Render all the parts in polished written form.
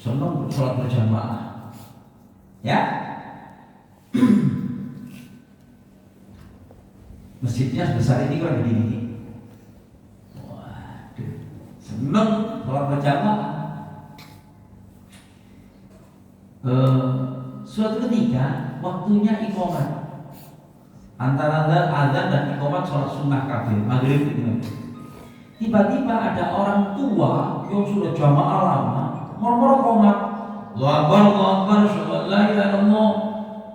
senang sholat berjamaah. Ya, masjidnya sebesar ini kurang begini. Waduh, senang sholat berjamaah. Suatu ketika waktunya iqamah antara azan dan iqamah sholat sunnah kafir maghrib itu. Tiba-tiba ada orang tua yang sudah jamaah lama murmur qomat, Allahu Akbar, la ilaha illallah.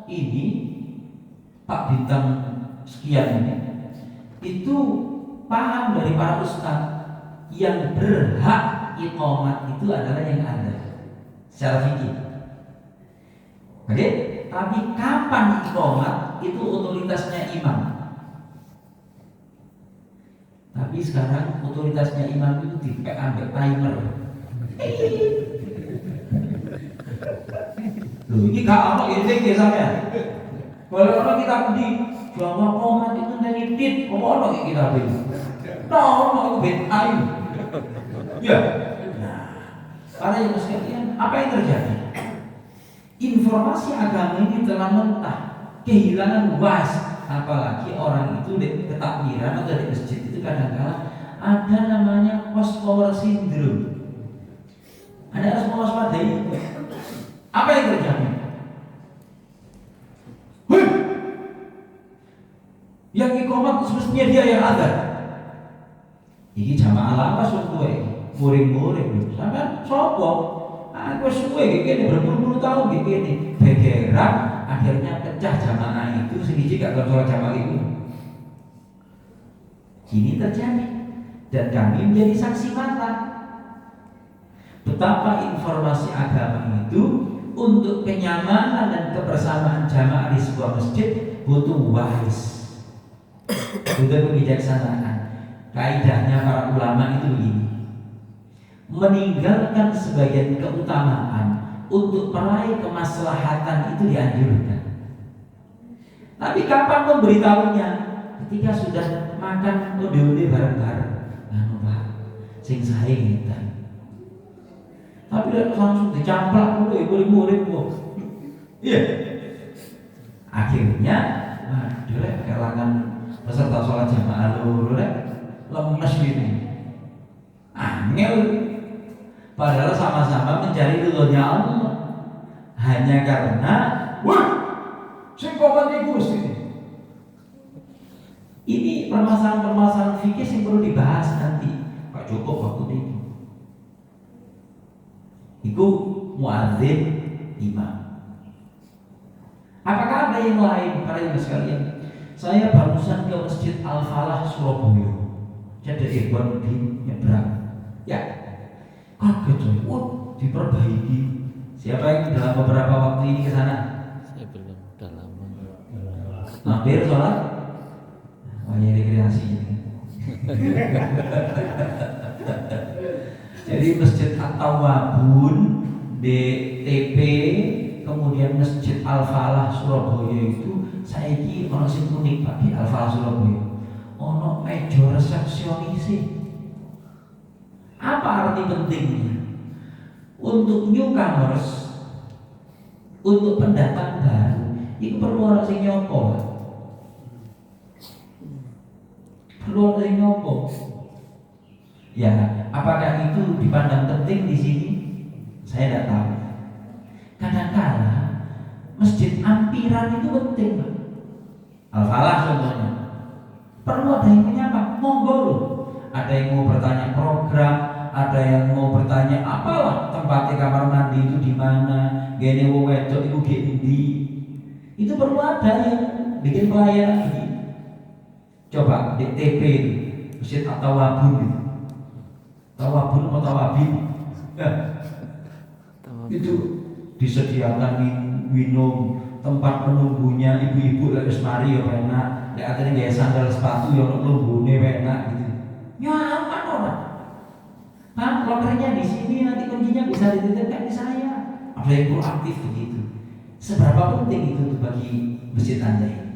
Ini Pak Bintang sekian ini itu paham dari para ustaz yang berhak iqamat itu adalah yang ada secara fikih. Oke, tapi kapan iqamat itu otoritasnya imam. Tapi sekarang otoritasnya imam itu diambil timer. Loh, ini gak apa ini sampean. Kalau orang kita di Jawa komat itu dari tit, apa kita beli? Nah, itu ben ayu. Ya. Nah, para yang sekalian, apa yang terjadi? Informasi agama ini telah mentah, kehilangan was. Apalagi orang itu di ketakbiran atau di masjid itu kadang-kadang ada namanya post power syndrome. Ada harus mewaspadai. Apa yang terjadi? Yang iqamat semestinya dia yang ada. Ini jamaah lama suwe, muring-muring. Sampai sopo? Aku suwe gini berpuluh-puluh tahun gini. Begeran akhirnya pecah jamaah itu sedikit gak sholat jamaah itu. Ini terjadi dan kami menjadi saksi mata betapa informasi agama itu untuk kenyamanan dan kebersamaan jamaah di sebuah masjid butuh wais, butuh kebijaksanaan. Kaidahnya para ulama itu begini: meninggalkan sebagian keutamaan untuk meraih kemaslahatan itu dianjurkan. Tapi kapan memberitahunya? Ketika sudah makan ode-ode bareng-bareng. Nah, Pak, sing sae ngeten. Tapi langsung dicamplak dulu murid-murid kok. Iya. Akhirnya, waduh kalangan peserta sholat jamaah lho lemes gitu. Angel. Padahal sama-sama mencari ridhonya Allah. Hanya karena sing komat iku mesti. Ini permasalahan-permasalahan fikih yang perlu dibahas nanti. Pak cukup waktu ini. Iku muadzin imam. Apakah ada yang lain para ibu sekalian? Saya barusan ke Masjid Al-Falah Surabaya. Jadi ikhwan di nyebrang. Ya. Kaget coy. Diperbaiki. Siapa yang dalam beberapa waktu ini ke sana? Saya belum, udah lama. Hampir sholat? Banyak rekreasi. Jadi Masjid At-Tawwabun DTP, kemudian Masjid Al-Falah Surabaya itu saiki ono sing unik Pak di Al-Falah Surabaya. Ono meja resepsionis. Apa arti pentingnya? Untuk newcomers, untuk pendatang baru, itu perlu orang sing nyopo. Perlu orang sing nyopo. Ya, apakah itu dipandang penting di sini? Saya tidak tahu. Kadang-kala masjid ampiran itu penting, Pak. Al-Falah contohnya. Perlu ada yang menyapa, monggo loh. Ada yang mau bertanya program, ada yang mau bertanya apalah tempatnya kamar mandi itu di mana, gene wong wedok itu di. Itu perlu ada yang bikin pelayanan begini. Coba di TP itu, Masjid At-Tawwabun itu. Tawabun atau tawabin, itu disediakan minum, tempat menunggunya ibu-ibu lagi mari ya enak, lek atene gaya sandal sepatu ya nunggune enak gitu. Nyaman orang. Nah, lokernya di sini nanti kuncinya bisa dititipkan di saya. Ada yang proaktif begitu. Seberapa penting itu untuk bagi masjid Anda ini?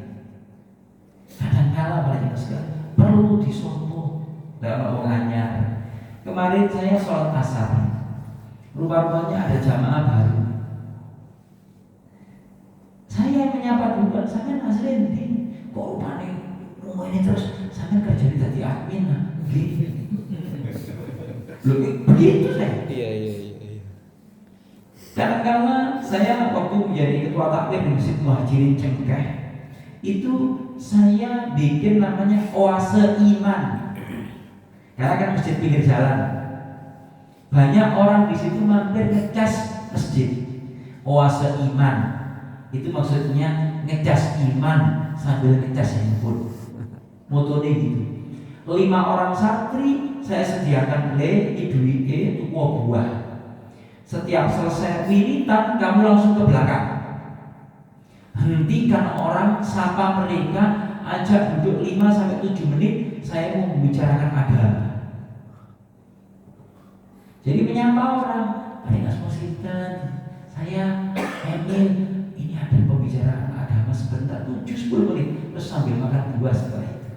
Kadang-kala pada sekali perlu disopo dalam orang anyar. Kemarin saya sholat asar, rupa-rupanya ada jamaah baru. Saya menyapa duluan, saya Nasreddin. Kok rupanya rumah ini terus saya kerja di tadi admin lah. Begitu saya. Iya. Kadang-kadang saya waktu menjadi ketua takmir di Masjid Muhajirin Cengkeh, itu saya bikin namanya oase iman. Karena kan masjid pinggir jalan, banyak orang di situ mampir ngecas masjid. Oase iman itu maksudnya ngecas iman sambil ngecas handphone. Motonya gitu. 5 orang santri saya sediakan tuku buah. Setiap selesai wiritan kamu langsung ke belakang. Hentikan orang, sapa mereka, ajak duduk 5-7 menit. Saya mau membicarakan agama. Jadi menyapa orang, Pak Mas Musitan, saya Emil, ini ada pembicaraan agama sebentar, 7-10 menit, terus sambil makan buah setelah itu.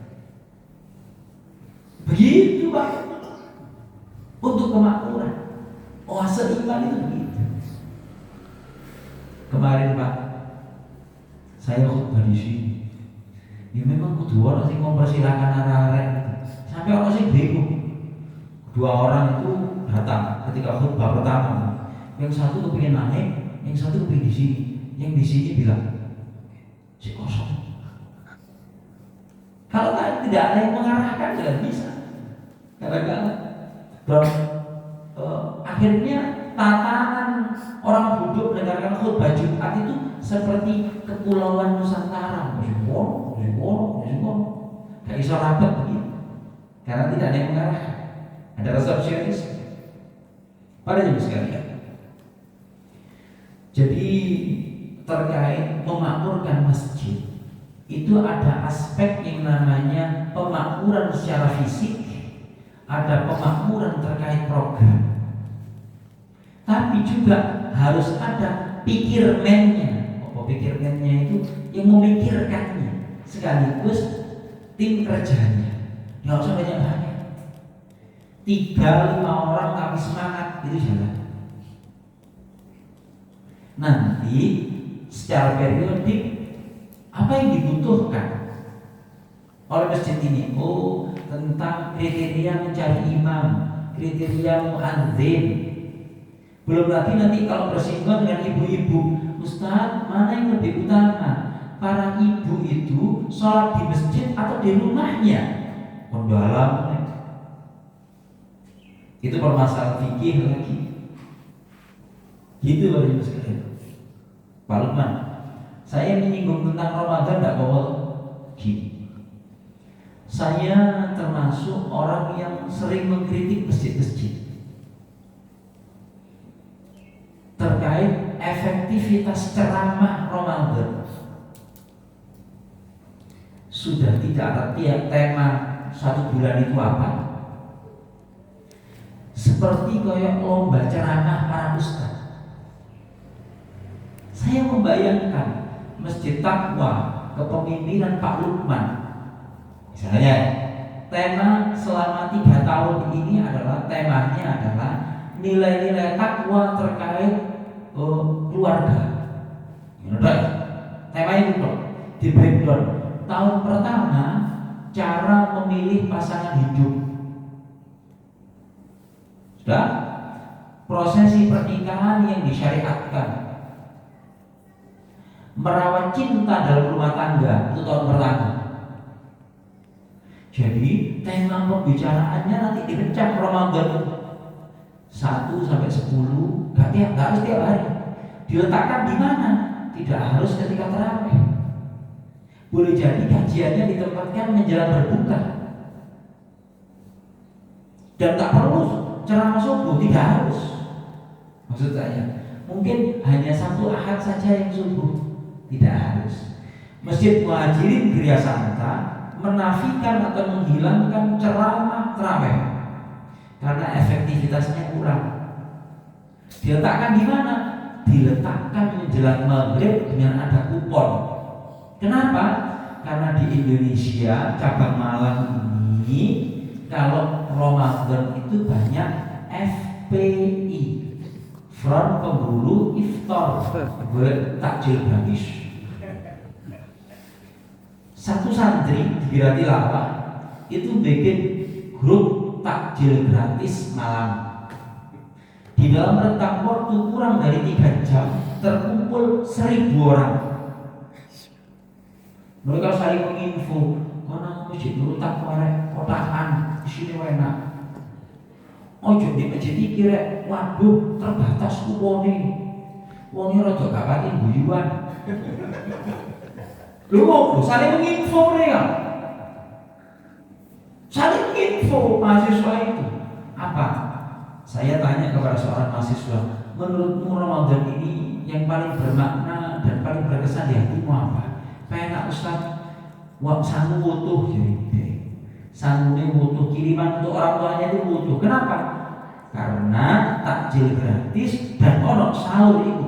Begitu Pak, untuk kemakmuran. Oase iman itu begitu. Kemarin Pak, saya khutbah di sini. Ya memang kudu orang sing mempersilahkan arek-arek itu. Sampai orang sing bingung. 2 orang itu datang ketika khutbah pertama. Yang satu kepingin naik, yang satu kepingin di sini. Yang di sini bilang, si kosong. Kalau tidak ada yang mengarahkan, tidak bisa. Kadang-kadang akhirnya tatanan orang duduk mendengarkan khutbah Jumat itu seperti kepulauan Nusantara. Musibon, gak bisa rapat begitu. Karena tidak ada yang mengarahkan. Ada resepsionis. Pada jam sekalian. Jadi terkait memakmurkan masjid, itu ada aspek yang namanya pemakmuran secara fisik, ada pemakmuran terkait program. Tapi juga harus ada pikirmennya. Pikirmennya itu yang memikirkannya, sekaligus tim kerjanya. Nggak usah banyak-banyak. 3-5 orang kami semangat itu jalan. Nanti secara periodik apa yang dibutuhkan oleh masjid ini? Oh, tentang kriteria mencari imam, kriteria muadzin. Belum lagi nanti kalau bersinggungan dengan ibu-ibu, Ustaz, mana yang lebih utama? Para ibu itu sholat di masjid atau di rumahnya? Mendalam. Itu permasalahan fikih lagi. Gitu Bapak Ibu sekalian. Pak Lukman, saya menyinggung tentang Ramadan tidak bawa gini. Saya termasuk orang yang sering mengkritik masjid-masjid terkait efektivitas ceramah Ramadan. Sudah tidak arti tema 1 bulan itu apa? Seperti kayak lomba ceramah para ustaz. Saya membayangkan Masjid Taqwa kepemimpinan Pak Lukman. Misalnya tema selama 3 tahun ini adalah temanya adalah nilai-nilai takwa terkait keluarga. Temanya itu di breakdown. Tahun pertama cara memilih pasangan hidup. Sudah? Prosesi pernikahan yang disyariatkan. Merawat cinta dalam rumah tangga itu tahun pertama. Jadi tema pembicaraannya nanti dipecah Ramadan 1-10, gak harus tiap hari. Diletakkan di mana? Tidak harus ketika tarawih. Boleh jadi kajiannya ditempatkan menjelang berbuka. Dan tak perlu ceramah subuh, tidak harus. Maksud saya, mungkin hanya 1 Ahad saja yang subuh, tidak harus. Masjid Muhajirin Gria Santa menafikan atau menghilangkan ceramah tarawih karena efektivitasnya kurang. Diletakkan di mana? Diletakkan menjelang maghrib dengan ada kupon. Kenapa? Karena di Indonesia cabang Malang ini kalau Ramadan itu banyak FPI, front pemburu iftar takjil gratis. Satu santri di Tilawah itu bikin grup takjil gratis malam. Di dalam rentang waktu kurang dari 3 jam terkumpul 1.000 orang. Mereka saling menginfo, mana masjid Nurul Taqwa rek kotakan di sini enak. Ojo di masjid iki rek, waduh terbatas kupone. Wonge rada gak pati guyuan. Lho, saling menginfo mereka. Saling menginfo mahasiswa itu. Apa? Saya tanya kepada seorang mahasiswa, menurutmu Ramadan ini yang paling bermakna dan paling berkesan di hatimu apa? Penak Ustaz, wak sangu butuh jadi. Sangu ini butuh, kiriman untuk orang tuanya itu butuh. Kenapa? Karena takjil gratis dan ono sahur itu